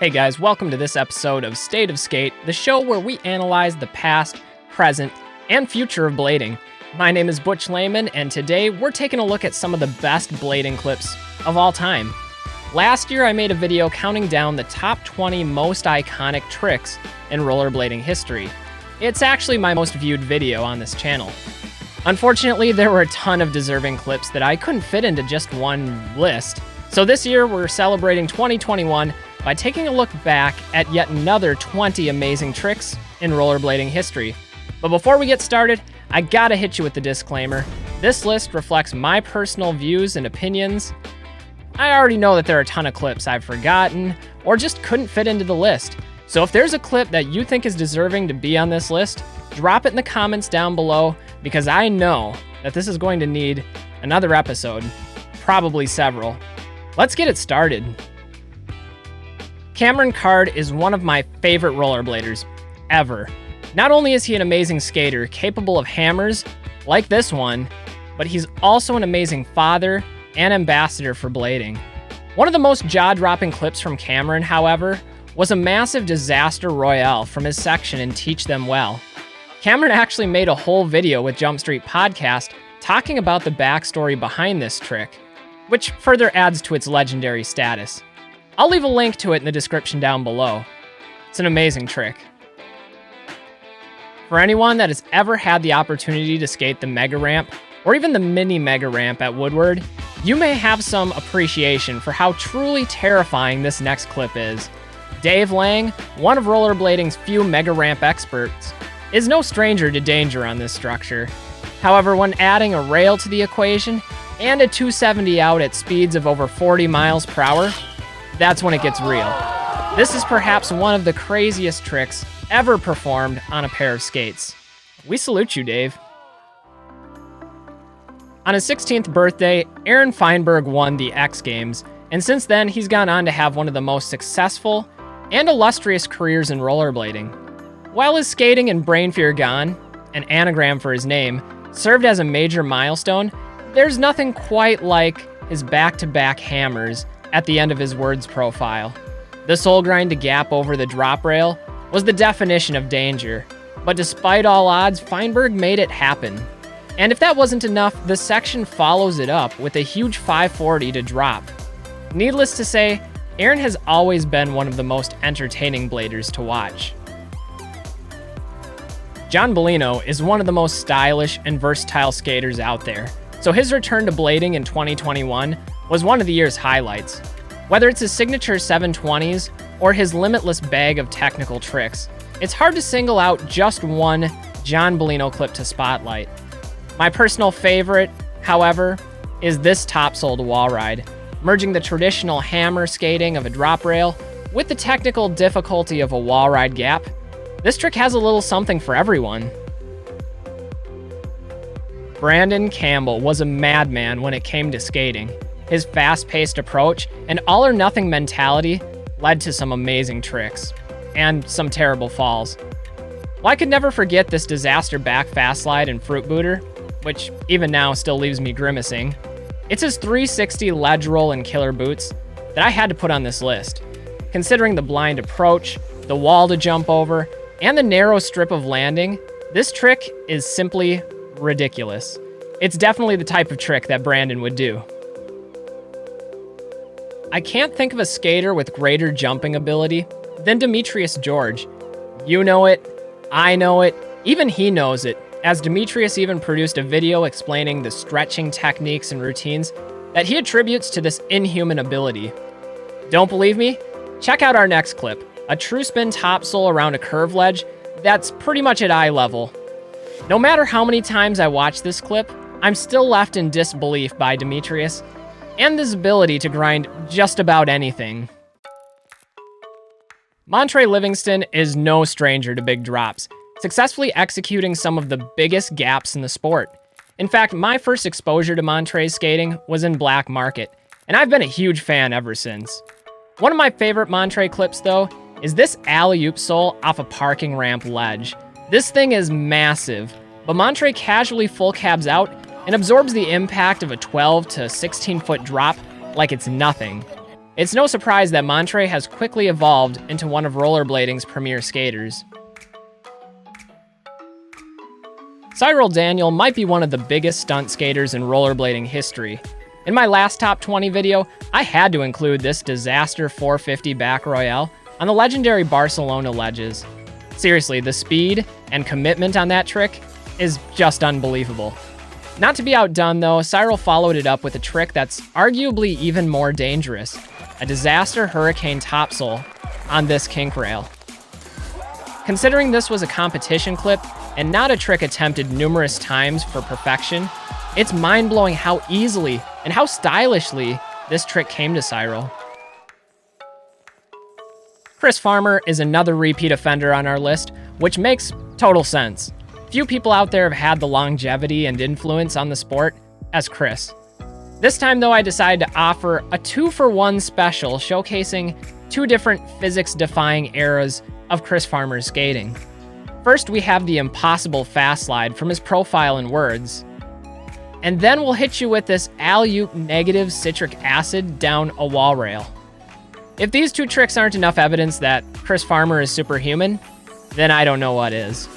Hey guys, welcome to this episode of State of Skate, the show where we analyze the past, present, and future of blading. My name is Butch Lehman, and today we're taking a look at some of the best blading clips of all time. Last year I made a video counting down the top 20 most iconic tricks in rollerblading history. It's actually my most viewed video on this channel. Unfortunately, there were a ton of deserving clips that I couldn't fit into just one list. So this year we're celebrating 2021 by taking a look back at yet another 20 amazing tricks in rollerblading history. But before we get started, I gotta hit you with the disclaimer. This list reflects my personal views and opinions. I already know that there are a ton of clips I've forgotten or just couldn't fit into the list. So if there's a clip that you think is deserving to be on this list, drop it in the comments down below, because I know that this is going to need another episode, probably several. Let's get it started. Cameron Card is one of my favorite rollerbladers ever. Not only is he an amazing skater capable of hammers like this one, but he's also an amazing father and ambassador for blading. One of the most jaw-dropping clips from Cameron, however, was a massive disaster Royale from his section in Teach Them Well. Cameron actually made a whole video with Jump Street Podcast talking about the backstory behind this trick, which further adds to its legendary status. I'll leave a link to it in the description down below. It's an amazing trick. For anyone that has ever had the opportunity to skate the mega ramp, or even the mini mega ramp at Woodward, you may have some appreciation for how truly terrifying this next clip is. Dave Lang, one of rollerblading's few mega ramp experts, is no stranger to danger on this structure. However, when adding a rail to the equation and a 270 out at speeds of over 40 miles per hour, that's when it gets real. This is perhaps one of the craziest tricks ever performed on a pair of skates. We salute you, Dave. On his 16th birthday, Aaron Feinberg won the X Games, and since then he's gone on to have one of the most successful and illustrious careers in rollerblading. While his skating and Brain Fear Gone, an anagram for his name, served as a major milestone, there's nothing quite like his back-to-back hammers at the end of his words profile. The soul grind to gap over the drop rail was the definition of danger, but despite all odds, Feinberg made it happen. And if that wasn't enough, the section follows it up with a huge 540 to drop. Needless to say, Aaron has always been one of the most entertaining bladers to watch. John Bolino is one of the most stylish and versatile skaters out there, so his return to blading in 2021 was one of the year's highlights. Whether it's his signature 720s or his limitless bag of technical tricks, it's hard to single out just one John Bolino clip to spotlight. My personal favorite, however, is this Topsoul to Wallride, merging the traditional hammer skating of a drop rail with the technical difficulty of a Wallride gap. This trick has a little something for everyone. Brandon Campbell was a madman when it came to skating. His fast-paced approach and all-or-nothing mentality led to some amazing tricks, and some terrible falls. Well, I could never forget this disaster back fast slide and fruit booter, which even now still leaves me grimacing. It's his 360 ledge roll and killer boots that I had to put on this list. Considering the blind approach, the wall to jump over, and the narrow strip of landing, this trick is simply ridiculous. It's definitely the type of trick that Brandon would do. I can't think of a skater with greater jumping ability than Demetrios George. You know it, I know it, even he knows it, as Demetrios even produced a video explaining the stretching techniques and routines that he attributes to this inhuman ability. Don't believe me? Check out our next clip, a true spin topsoul around a curve ledge that's pretty much at eye level. No matter how many times I watch this clip, I'm still left in disbelief by Demetrios and his ability to grind just about anything. Montre Livingston is no stranger to big drops, successfully executing some of the biggest gaps in the sport. In fact, my first exposure to Montre's skating was in Black Market, and I've been a huge fan ever since. One of my favorite Montre clips, though, is this alley-oop soul off a parking ramp ledge. This thing is massive, but Montre casually full cabs out and absorbs the impact of a 12 to 16 foot drop like it's nothing. It's no surprise that Montre has quickly evolved into one of rollerblading's premier skaters. Cyril Daniel might be one of the biggest stunt skaters in rollerblading history. In my last top 20 video, I had to include this disaster 450 back Royale on the legendary Barcelona ledges. Seriously, the speed and commitment on that trick is just unbelievable. Not to be outdone though, Cyril followed it up with a trick that's arguably even more dangerous, a disaster hurricane topsoul on this kink rail. Considering this was a competition clip and not a trick attempted numerous times for perfection, it's mind-blowing how easily and how stylishly this trick came to Cyril. Chris Farmer is another repeat offender on our list, which makes total sense. Few people out there have had the longevity and influence on the sport as Chris. This time though, I decided to offer a 2-for-1 special showcasing 2 different physics-defying eras of Chris Farmer's skating. First, we have the impossible fast slide from his profile and words. And then we'll hit you with this alley-oop negative citric acid down a wall rail. If these 2 tricks aren't enough evidence that Chris Farmer is superhuman, then I don't know what is.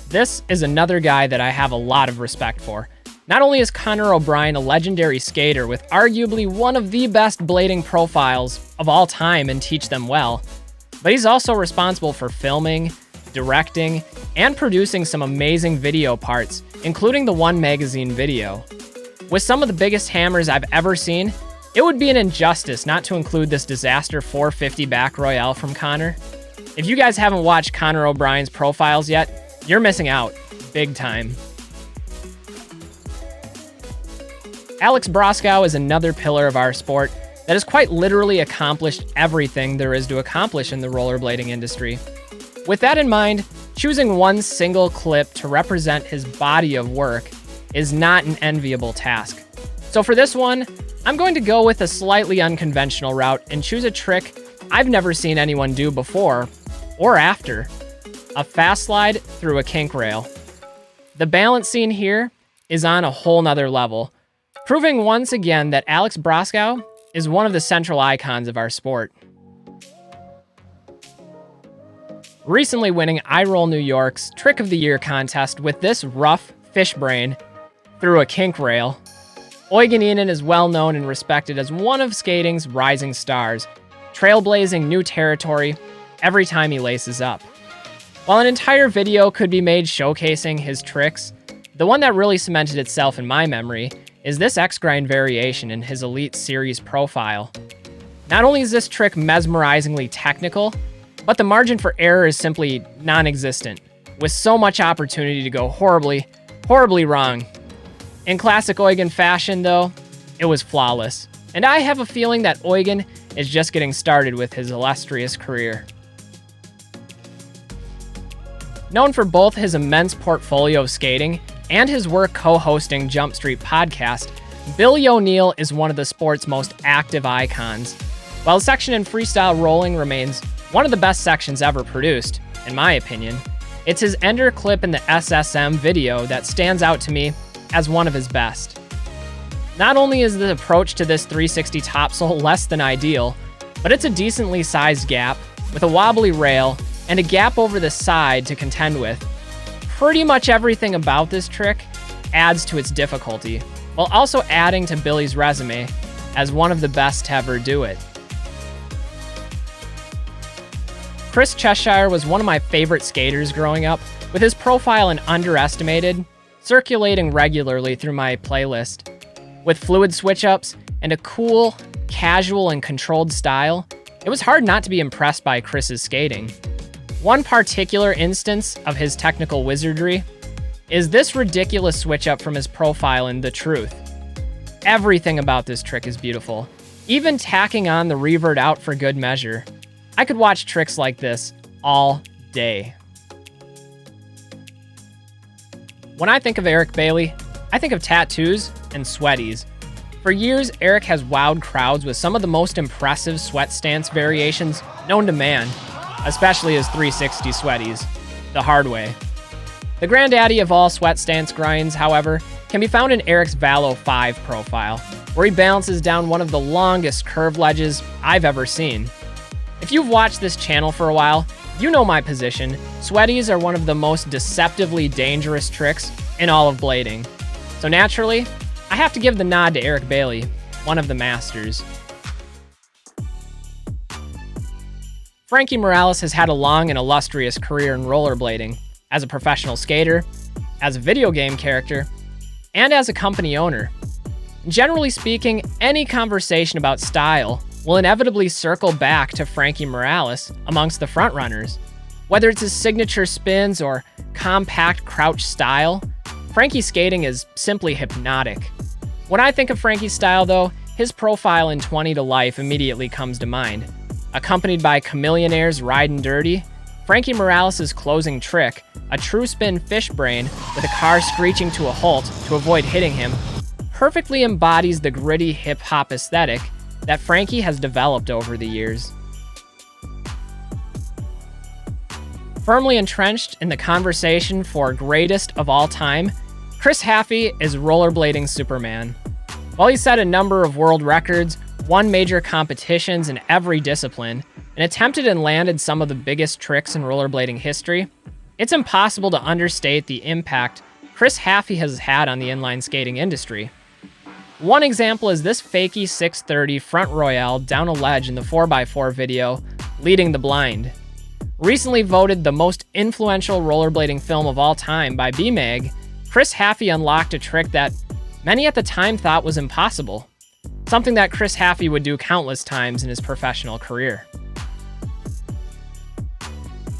This is another guy that I have a lot of respect for. Not only is Conor O'Brien a legendary skater with arguably one of the best blading profiles of all time and teach them well, but he's also responsible for filming, directing, and producing some amazing video parts, including the One Magazine video. With some of the biggest hammers I've ever seen, it would be an injustice not to include this disaster 450 back Royale from Conor. If you guys haven't watched Conor O'Brien's profiles yet, you're missing out, big time. Alex Broskow is another pillar of our sport that has quite literally accomplished everything there is to accomplish in the rollerblading industry. With that in mind, choosing one single clip to represent his body of work is not an enviable task. So for this one, I'm going to go with a slightly unconventional route and choose a trick I've never seen anyone do before or after. A fast slide through a kink rail. The balance scene here is on a whole nother level, proving once again that Alex Broskow is one of the central icons of our sport. Recently winning iRoll New York's Trick of the Year contest with this rough fish brain through a kink rail, Eugen Enen is well known and respected as one of skating's rising stars, trailblazing new territory every time he laces up. While an entire video could be made showcasing his tricks, the one that really cemented itself in my memory is this X-grind variation in his Elite Series profile. Not only is this trick mesmerizingly technical, but the margin for error is simply non-existent, with so much opportunity to go horribly, horribly wrong. In classic Eugen fashion though, it was flawless, and I have a feeling that Eugen is just getting started with his illustrious career. Known for both his immense portfolio of skating and his work co-hosting Jump Street podcast, Billy O'Neill is one of the sport's most active icons. While his section in freestyle rolling remains one of the best sections ever produced, in my opinion, it's his ender clip in the SSM video that stands out to me as one of his best. Not only is the approach to this 360 topsoul less than ideal, but it's a decently sized gap with a wobbly rail and a gap over the side to contend with. Pretty much everything about this trick adds to its difficulty, while also adding to Billy's resume as one of the best to ever do it. Chris Cheshire was one of my favorite skaters growing up, with his profile an underestimated, circulating regularly through my playlist. With fluid switch-ups and a cool, casual, and controlled style, it was hard not to be impressed by Chris's skating. One particular instance of his technical wizardry is this ridiculous switch-up from his profile in The Truth. Everything about this trick is beautiful, even tacking on the revert out for good measure. I could watch tricks like this all day. When I think of Erik Bailey, I think of tattoos and sweaties. For years, Erik has wowed crowds with some of the most impressive sweat stance variations known to man, especially his 360 sweaties, the hard way. The granddaddy of all sweat stance grinds, however, can be found in Erik's Valo 5 profile, where he balances down one of the longest curve ledges I've ever seen. If you've watched this channel for a while, you know my position. Sweaties are one of the most deceptively dangerous tricks in all of blading. So naturally, I have to give the nod to Erik Bailey, one of the masters. Franky Morales has had a long and illustrious career in rollerblading, as a professional skater, as a video game character, and as a company owner. Generally speaking, any conversation about style will inevitably circle back to Franky Morales amongst the frontrunners. Whether it's his signature spins or compact crouch style, Franky's skating is simply hypnotic. When I think of Franky's style though, his profile in 20 to Life immediately comes to mind. Accompanied by Chameleonaires Ridin' Dirty, Franky Morales' closing trick, a true spin fish brain with a car screeching to a halt to avoid hitting him, perfectly embodies the gritty hip-hop aesthetic that Franky has developed over the years. Firmly entrenched in the conversation for greatest of all time, Chris Haffey is rollerblading Superman. While he set a number of world records, won major competitions in every discipline, and attempted and landed some of the biggest tricks in rollerblading history, it's impossible to understate the impact Chris Haffey has had on the inline skating industry. One example is this fakey 630 front Royale down a ledge in the 4x4 video, Leading the Blind. Recently voted the most influential rollerblading film of all time by B-Mag, Chris Haffey unlocked a trick that many at the time thought was impossible, something that Chris Haffey would do countless times in his professional career.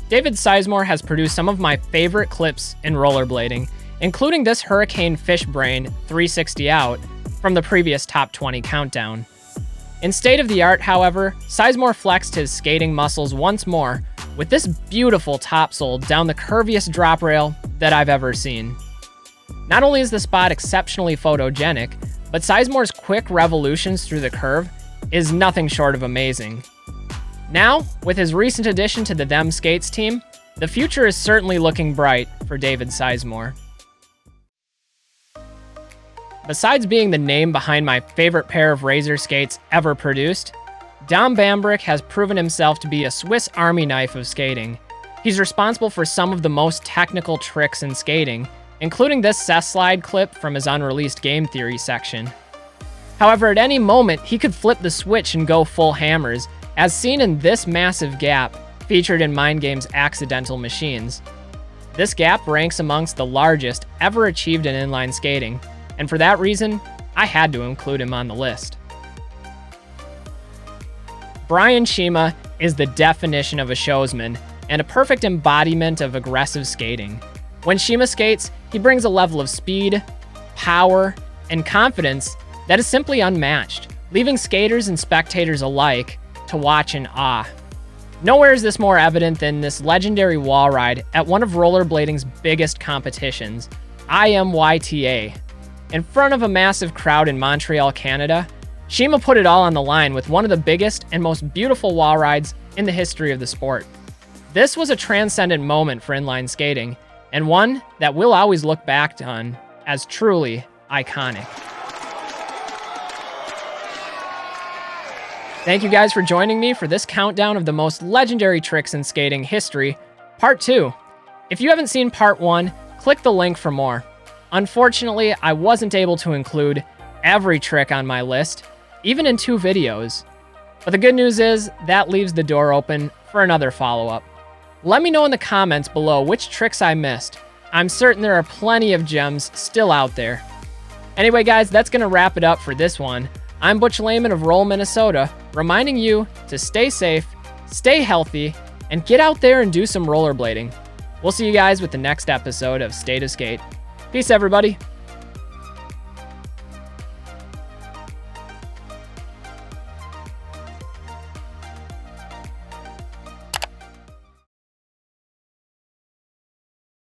David Sizemore has produced some of my favorite clips in rollerblading, including this Hurricane Fish Brain 360 out from the previous Top 20 countdown. In state of the art, however, Sizemore flexed his skating muscles once more with this beautiful Topsoul down the curviest drop rail that I've ever seen. Not only is the spot exceptionally photogenic, but Sizemore's quick revolutions through the curve is nothing short of amazing. Now, with his recent addition to the Them Skates team, the future is certainly looking bright for David Sizemore. Besides being the name behind my favorite pair of Razor skates ever produced, Dom Bambrick has proven himself to be a Swiss Army knife of skating. He's responsible for some of the most technical tricks in skating, including this cess slide clip from his unreleased game theory section. However, at any moment, he could flip the switch and go full hammers, as seen in this massive gap featured in Mind Game's Accidental Machines. This gap ranks amongst the largest ever achieved in inline skating, and for that reason, I had to include him on the list. Brian Shima is the definition of a showsman and a perfect embodiment of aggressive skating. When Shima skates, he brings a level of speed, power, and confidence that is simply unmatched, leaving skaters and spectators alike to watch in awe. Nowhere is this more evident than this legendary wall ride at one of rollerblading's biggest competitions, IMYTA. In front of a massive crowd in Montreal, Canada, Shima put it all on the line with one of the biggest and most beautiful wall rides in the history of the sport. This was a transcendent moment for inline skating, and one that we'll always look back on as truly iconic. Thank you guys for joining me for this countdown of the most legendary tricks in skating history, Part 2. If you haven't seen Part 1, click the link for more. Unfortunately, I wasn't able to include every trick on my list, even in 2 videos. But the good news is that leaves the door open for another follow-up. Let me know in the comments below which tricks I missed. I'm certain there are plenty of gems still out there. Anyway, guys, that's going to wrap it up for this one. I'm Butch Lehman of Roll, Minnesota, reminding you to stay safe, stay healthy, and get out there and do some rollerblading. We'll see you guys with the next episode of State of Skate. Peace, everybody.